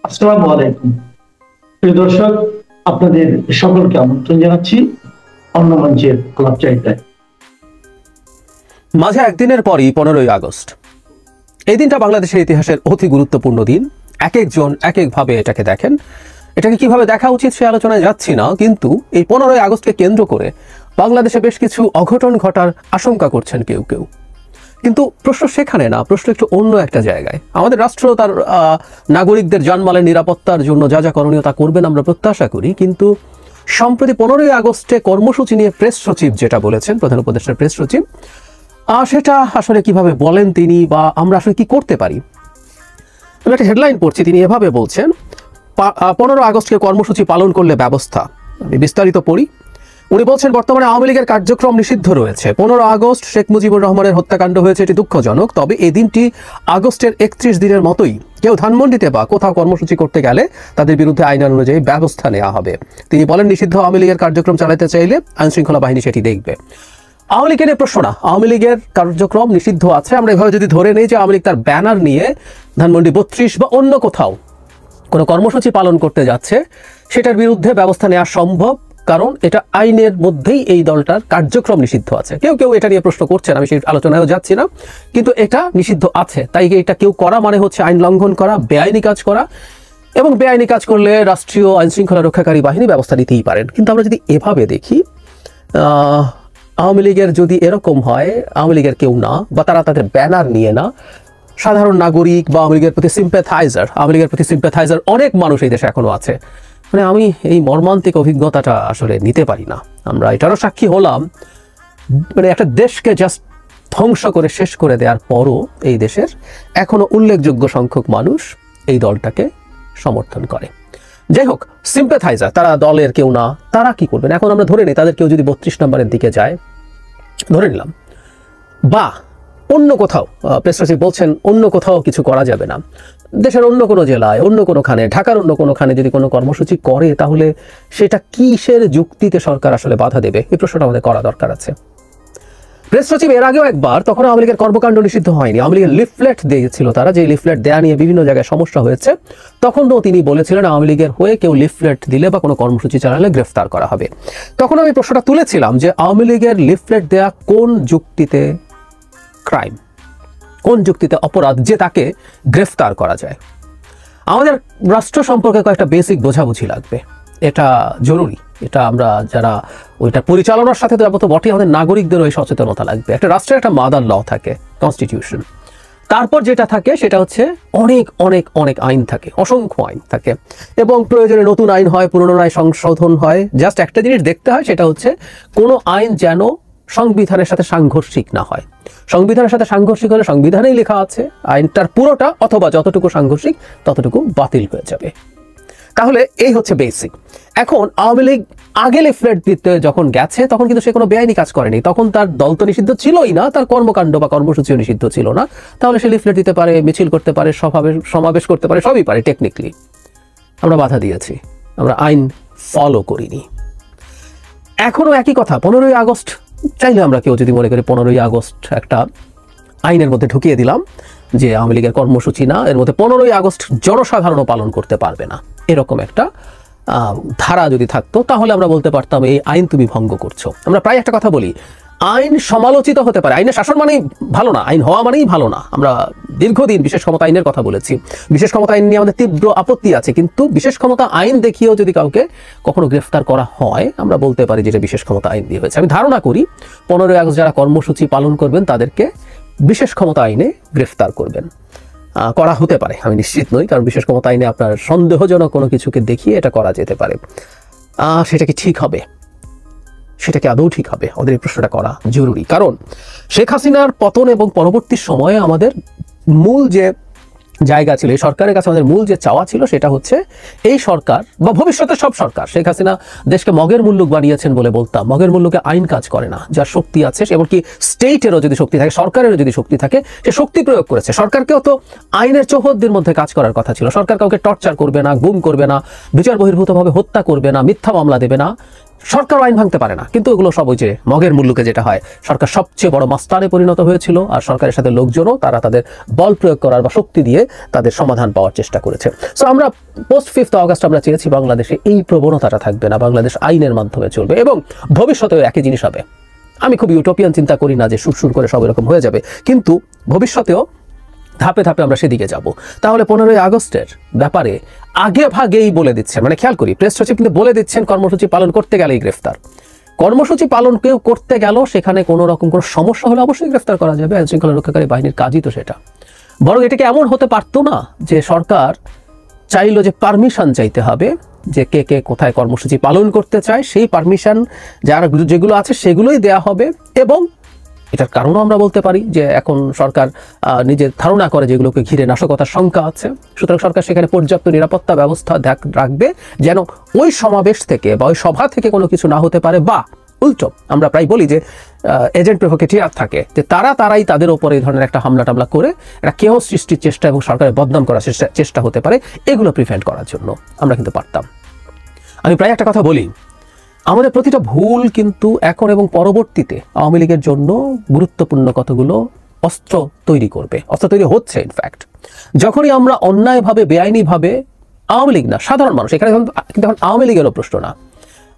আসসালামু আলাইকুম প্রিয় দর্শক, আপনাদের সকলকে আমন্ত্রণ জানাচ্ছি অন্য মঞ্চের আলাপচারিতায়। মাঝে একদিনের পরই 15ই আগস্ট। এই দিনটা বাংলাদেশের ইতিহাসের অতি গুরুত্বপূর্ণ দিন। এক একজন এক একভাবে এটাকে দেখেন। এটাকে কিভাবে দেখা উচিত সে আলোচনায় যাচ্ছি না, কিন্তু এই 15ই আগস্টকে কেন্দ্র করে বাংলাদেশে বেশ কিছু অঘটন ঘটার আশঙ্কা করছেন কেউ কেউ। কিন্তু প্রশ্ন সেখানে না, প্রশ্ন একটু অন্য একটা জায়গায়। আমাদের রাষ্ট্র তার নাগরিকদের জানমালের নিরাপত্তার জন্য যা যা করণীয় তা করবেন আমরা প্রত্যাশা করি, কিন্তু সম্প্রতি 15ই আগস্টে কর্মসূচি নিয়ে প্রেস সচিব যেটা বলেছেন, প্রধান উপদেষ্টার প্রেস সচিব, সেটা আসলে কিভাবে বলেন তিনি, বা আমরা আসলে কি করতে পারি। আমি একটা হেডলাইন পড়ছি, তিনি এভাবে বলছেন, 15 আগস্টকে কর্মসূচি পালন করলে ব্যবস্থা। আমি বিস্তারিত পড়ি। উনি বলছেন, বর্তমানে আওয়ামী লীগের কার্যক্রম নিষিদ্ধ রয়েছে। 15 আগস্ট শেখ মুজিবুর রহমানের হত্যাকাণ্ড হয়েছে, এটি দুঃখজনক। তবে এই দিনটি আগস্টের 31 দিনের মতোই। কেউ ধানমন্ডিতে বা কোথাও কর্মসূচি করতে গেলে তাদের বিরুদ্ধে আইন অনুযায়ী ব্যবস্থা নেওয়া হবে। তিনি বলেন, নিষিদ্ধ আওয়ামী লীগের কার্যক্রম চালাতে চাইলে আইনশৃঙ্খলা বাহিনী সেটি দেখবে। আওয়ামী লীগের নিয়ে প্রশ্ন না, আওয়ামী লীগের কার্যক্রম নিষিদ্ধ আছে। আমরা এভাবে যদি ধরে নিই যে আওয়ামী লীগ তার ব্যানার নিয়ে ধানমন্ডি 32 বা অন্য কোথাও কোনো কর্মসূচি পালন করতে যাচ্ছে, সেটার বিরুদ্ধে ব্যবস্থা নেওয়া সম্ভব, কারণ এটা আইনের মধ্যেই এই দলটার কার্যক্রম নিষিদ্ধ আছে। কেউ কেউ এটা নিয়ে প্রশ্ন করছেন, আমি সেই আলোচনায়ও যাচ্ছি না, কিন্তু এটা নিষিদ্ধ আছে। তাই এটা কেউ করা মানে হচ্ছে আইন লঙ্ঘন করা, বেআইনি কাজ করা, এবং বেআইনি কাজ করলে রাষ্ট্রীয় আইনশৃঙ্খলা রক্ষাকারী বাহিনী ব্যবস্থা নিতেই পারেন। কিন্তু আমরা যদি এভাবে দেখি, আওয়ামী লীগের যদি এরকম হয়, আওয়ামী লীগের কেউ না, বা তারা তাদের ব্যানার নিয়ে না, সাধারণ নাগরিক বা আওয়ামী লীগের প্রতি সিম্প্যাথাইজার অনেক মানুষ এই দেশে এখনো আছে। মানে আমি এই মর্মান্তিক অভিজ্ঞতাটা আসলে নিতে পারি না। আমরা এটারও সাক্ষী হলাম, মানে একটা দেশকে জাস্ট ধ্বংস করে শেষ করে দেওয়ার পরও এই দেশের এখনো উল্লেখযোগ্য সংখ্যক মানুষ এই দলটাকে সমর্থন করে। যাই হোক, সিম্প্যাথাইজার, তারা দলের কেউ না, তারা কি করবেন? এখন আমরা ধরে নিই তাদের কেউ যদি 32 নম্বরের দিকে যায়, ধরে নিলাম, বা অন্য কোথাও, প্রেস সচিব বলছেন অন্য কোথাও কিছু করা যাবে না, দেশের অন্য কোনো জেলায়, অন্য কোনোখানে, ঢাকার অন্য কোনোখানে যদি কোনো কর্মসূচি করে, তাহলে সেটা কিসের যুক্তিতে সরকার আসলে বাধা দেবে? এই প্রশ্নটা আমাদের করা দরকার আছে। প্রেস সচিব এর আগেও একবার, তখন আওয়ামী লীগের কর্মকাণ্ড নিষিদ্ধ হয়নি, আওয়ামী লীগের লিফলেট দিয়েছিল তারা, যে লিফলেট দেয়া নিয়ে বিভিন্ন জায়গায় সমস্যা হয়েছে, তখনও তিনি বলেছিলেন আওয়ামী লীগের হয়ে কেউ লিফলেট দিলে বা কোনো কর্মসূচি চালালে গ্রেফতার করা হবে। তখন আমি প্রশ্নটা তুলেছিলাম যে আওয়ামী লীগের লিফলেট দেয়া কোন যুক্তিতে ক্রাইম, কোন যুক্তিতে অপরাধ যে তাকে গ্রেফতার করা যায়? আমাদের রাষ্ট্র সম্পর্কে কয়েকটা বেসিক বোঝাবুঝি লাগবে, এটা জরুরি। এটা আমরা যারা ওইটা পরিচালনার সাথে যাবো তো বটে, আমাদের নাগরিকদের ওই সচেতনতা লাগবে। একটা রাষ্ট্রের একটা মাদার ল থাকে, কনস্টিটিউশন। তারপর যেটা থাকে সেটা হচ্ছে অনেক অনেক অনেক আইন থাকে, অসংখ্য আইন থাকে, এবং প্রয়োজনে নতুন আইন হয়, পুরনো আইন সংশোধন হয়। জাস্ট একটা জিনিস দেখতে হয়, সেটা হচ্ছে কোনো আইন যেন সংবিধানের সাথে সাংঘর্ষিক না হয়। সংবিধানের সাথে সাংঘর্ষিক হলে সংবিধানেই লেখা আছে আইনটার পুরোটা, অথবা যতটুকু সাংঘর্ষিক ততটুকু বাতিল হয়ে যাবে। তাহলে এই হচ্ছে বেসিক। এখন আওয়ামী লীগ আগে লিফলেট দিতে যখন গেছে, তখন কিন্তু সে কোনো বেআইনি কাজ করেনি, তখন তার দল তো নিষিদ্ধ ছিলই না, তার কর্মকাণ্ড বা কর্মসূচিও নিষিদ্ধ ছিল না। তাহলে সে লিফলেট দিতে পারে, মিছিল করতে পারে, সমাবেশ করতে পারে, সবই পারে টেকনিক্যালি। আমরা বাধা দিয়েছি, আমরা আইন ফলো করিনি। এখনো একই কথা, 15ই আগস্ট চাইলে আমরা কেউ যদি মনে করি 15ই আগস্ট একটা আইনের মধ্যে ঢুকিয়ে দিলাম যে আওয়ামী লীগের কর্মসূচি না, এর মধ্যে 15ই আগস্ট জনসাধারণও পালন করতে পারবে না, এরকম একটা ধারা যদি থাকতো, তাহলে আমরা বলতে পারতাম এই আইন তুমি ভঙ্গ করছো। আমরা প্রায় একটা কথা বলি, আইন সমালোচিত হতে পারে, আইনের শাসন মানেই ভালো না, আইন হওয়া মানেই ভালো না। আমরা দীর্ঘদিন বিশেষ ক্ষমতা আইনের কথা বলেছি, বিশেষ ক্ষমতা আইন নিয়ে আমাদের তীব্র আপত্তি আছে, কিন্তু বিশেষ ক্ষমতা আইন দেখিয়েও যদি কাউকে কখনো গ্রেফতার করা হয়, আমরা বলতে পারি যেটা বিশেষ ক্ষমতা আইন দিয়ে হয়েছে। আমি ধারণা করি 15ই আগস্ট যারা কর্মসূচি পালন করবেন তাদেরকে বিশেষ ক্ষমতা আইনে গ্রেফতার করবেন, করা হতে পারে, আমি নিশ্চিত নই, কারণ বিশেষ ক্ষমতা আইনে আপনার সন্দেহজনক কোনো কিছুকে দেখিয়ে এটা করা যেতে পারে। সেটা কি ঠিক হবে? সেটা কি আদৌ ঠিক হবে? আমাদের এই প্রশ্নটা করা জরুরি, কারণ শেখ হাসিনার পতন এবং পরবর্তী সময়ে আমাদের মূল যে জায়গা ছিল, এই সরকারের কাছে আমাদের মূল যে চাওয়া ছিল, সেটা হচ্ছে এই সরকার বা ভবিষ্যতের সব সরকার, শেখ হাসিনা দেশকে মগের মুল্লুক বানিয়েছেন বলে বলতাম, মগের মুল্লুকে আইন কাজ করে না। যার শক্তি আছে, এমনকি স্টেটেরও যদি শক্তি থাকে, সরকারেরও যদি শক্তি থাকে, সে শক্তি প্রয়োগ করেছে। সরকারকেও তো আইনের চৌহদ্দির মধ্যে কাজ করার কথা ছিল। সরকার কাউকে টর্চার করবে না, গুম করবে না, বিচার বহির্ভূতভাবে হত্যা করবে না, মিথ্যা মামলা দেবে না, সরকার আইন ভাঙতে পারে না, কিন্তু ওগুলো সব ওই যে মগের মুল্লুকে যেটা হয়, সরকার সবচেয়ে বড় মাস্টারে পরিণত হয়েছিল, আর সরকারের সাথে লোকজনও তারা তাদের বল প্রয়োগ করার বা শক্তি দিয়ে তাদের সমাধান পাওয়ার চেষ্টা করেছে। সো আমরা পোস্ট 5th অগাস্ট আমরা চেয়েছি বাংলাদেশে এই প্রবণতাটা থাকবে না, বাংলাদেশ আইনের মাধ্যমে চলবে এবং ভবিষ্যতেও একই জিনিস হবে। আমি খুব ইউটোপিয়ান চিন্তা করি না যে সুর করে সব এরকম হয়ে যাবে, কিন্তু ভবিষ্যতেও ধাপে ধাপে আমরা সেদিকে যাব। তাহলে 15ই আগস্টের ব্যাপারে আগে ভাগেই বলে দিচ্ছেন, মানে খেয়াল করি প্রেস সচিব কিন্তু বলে দিচ্ছেন কর্মসূচি পালন করতে গেলেই গ্রেফতার। কর্মসূচি পালন কেউ করতে গেল, সেখানে কোনো রকম কোনো সমস্যা হলে অবশ্যই গ্রেফতার করা যাবে, আইন শৃঙ্খলা রক্ষাকারী বাহিনীর কাজই তো সেটা। বরং এটাকে এমন হতে পারতো না যে সরকার চাইলো যে পারমিশন চাইতে হবে যে কে কে কোথায় কর্মসূচি পালন করতে চায়, সেই পারমিশন যারা যেগুলো আছে সেগুলোই দেয়া হবে। এবং এটার কারণও আমরা বলতে পারি যে এখন সরকার নিজের ধারণা করে যেগুলোকে ঘিরে নাশকতার শঙ্কা আছে, সুতরাং সরকার সেখানে পর্যাপ্ত নিরাপত্তা ব্যবস্থা রাখবে যেন ওই সমাবেশ থেকে বা ওই সভা থেকে কোনো কিছু না হতে পারে, বা উল্টো আমরা প্রায় বলি যে এজেন্ট প্রভোকেটিয়ার থাকে, যে তারাই তাদের ওপর এই ধরনের একটা হামলা টামলা করে একটা কেওস সৃষ্টির চেষ্টা এবং সরকারের বদনাম করার চেষ্টা হতে পারে, এগুলো প্রিভেন্ট করার জন্য আমরা কিন্তু পারতাম। আমি প্রায় একটা কথা বলি, আমাদের প্রতিটা ভুল কিন্তু এখন এবং পরবর্তীতে আওয়ামী লীগের জন্য গুরুত্বপূর্ণ কতগুলো অস্ত্র তৈরি করবে, অস্ত্র তৈরি হচ্ছে। ইনফ্যাক্ট যখনই আমরা অন্যায়ভাবে বেআইনিভাবে, আওয়ামী লীগ না সাধারণ মানুষ, এখানে কিন্তু এখন আওয়ামী লীগেরও প্রশ্ন না,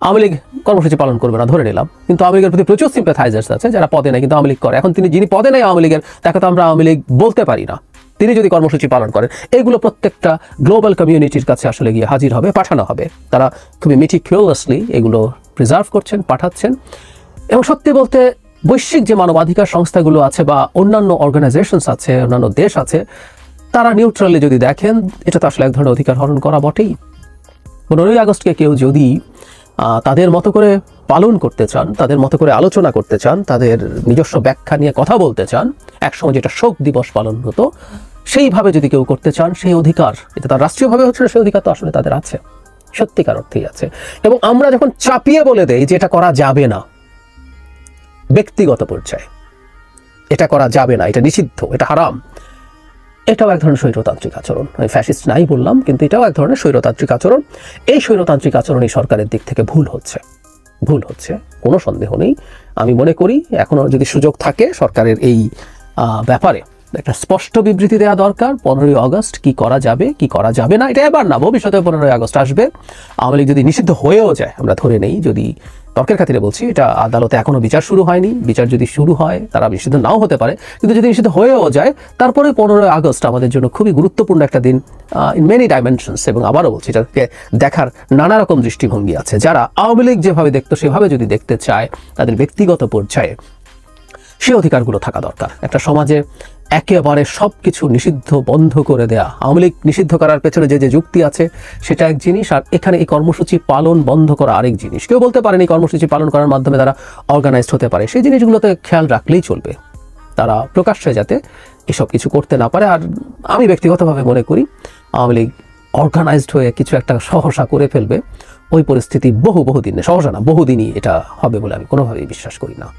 আওয়ামী লীগ কর্মসূচি পালন করবে না ধরে নিলাম, কিন্তু আওয়ামী লীগের প্রতি প্রচুর সিম্প্যাথাইজার্স আছে যারা পদে নেই কিন্তু আওয়ামী লীগ করে। এখন যিনি পদে নেই আওয়ামী লীগের, তাকে তো আমরা আওয়ামী লীগ বলতে পারি না, তিনি যদি কর্মসূচি পালন করেন, এগুলো প্রত্যেকটা গ্লোবাল কমিউনিটির কাছে আসলে গিয়ে হাজির হবে, পাঠানো হবে। তারা খুবই মেটিকুলাসলি এগুলো প্রিজার্ভ করছেন, পাঠাচ্ছেন। এবং সত্যি বলতে বৈশ্বিক যে মানবাধিকার সংস্থাগুলো আছে বা অন্যান্য অর্গানাইজেশনস আছে, অন্যান্য দেশ আছে, তারা নিউট্রালি যদি দেখেন, এটা তো আসলে এক ধরনের অধিকার হরণ করা বটেই। 15ই আগস্টকে কেউ যদি তাদের মতো করে পালন করতে চান, তাদের মতো করে আলোচনা করতে চান, তাদের নিজস্ব ব্যাখ্যা নিয়ে কথা বলতে চান, একসময় যেটা শোক দিবস পালন হতো সেইভাবে যদি কেউ করতে চান, সেই অধিকার, এটা তার রাষ্ট্রীয়ভাবে হচ্ছে সেই অধিকার তো আসলে তাদের আছে, সত্যিকার অর্থেই আছে। এবং আমরা যখন চাপিয়ে বলে দেই যে এটা করা যাবে না, ব্যক্তিগত পর্যায়ে এটা করা যাবে না, এটা নিষিদ্ধ, এটা হারাম, এটাও এক ধরনের স্বৈরতান্ত্রিক আচরণ। আমি ফ্যাসিস্ট নাই বললাম, কিন্তু এটাও এক ধরনের স্বৈরতান্ত্রিক আচরণ। এই স্বৈরতান্ত্রিক আচরণই সরকারের দিক থেকে ভুল হচ্ছে, কোনো সন্দেহ নেই। আমি মনে করি এখনো যদি সুযোগ থাকে সরকারের এই ব্যাপারে একটা স্পষ্ট বিবৃতি দেওয়া দরকার। 15ই আগস্ট কি করা যাবে কি করা যাবে না, এটা এবার না, ভবিষ্যতে 15ই আগস্ট আসবে। আওয়ামী লীগ যদি নিষিদ্ধ হয়েও যায়, আমরা ধরে নেই, যদি তর্কের খাতিরে বলছি, এটা আদালতে এখনো বিচার শুরু হয়নি, বিচার যদি শুরু হয় তারা নিষিদ্ধ নাও হতে পারে, কিন্তু যদি নিষিদ্ধ হয়েও যায়, তারপরে 15ই আগস্ট আমাদের জন্য খুবই গুরুত্বপূর্ণ একটা দিন ইন মেনি ডাইমেনশনস। এবং আবারও বলছি, এটাকে দেখার নানা রকম দৃষ্টিভঙ্গি আছে। যারা আওয়ামী লীগ যেভাবে দেখতো সেভাবে যদি দেখতে চায়, তাদের ব্যক্তিগত পর্যায়ে সেই অধিকারগুলো থাকা দরকার। একটা সমাজে একেবারে সব কিছু নিষিদ্ধ বন্ধ করে দেয়া, আওয়ামী লীগ নিষিদ্ধ করার পেছনে যে যুক্তি আছে সেটা এক জিনিস, আর এখানে এই কর্মসূচি পালন বন্ধ করা আরেক জিনিস। কেউ বলতে পারেন এই কর্মসূচি পালন করার মাধ্যমে তারা অর্গানাইজড হতে পারে, সেই জিনিসগুলোতে খেয়াল রাখলেই চলবে, তারা প্রকাশ্যে যাতে এসব কিছু করতে না পারে। আর আমি ব্যক্তিগতভাবে মনে করি আওয়ামী লীগ অর্গানাইজড হয়ে কিছু একটা সহসা করে ফেলবে, ওই পরিস্থিতি বহুদিনে, সহসা না বহুদিনই এটা হবে বলে আমি কোনোভাবেই বিশ্বাস করি না।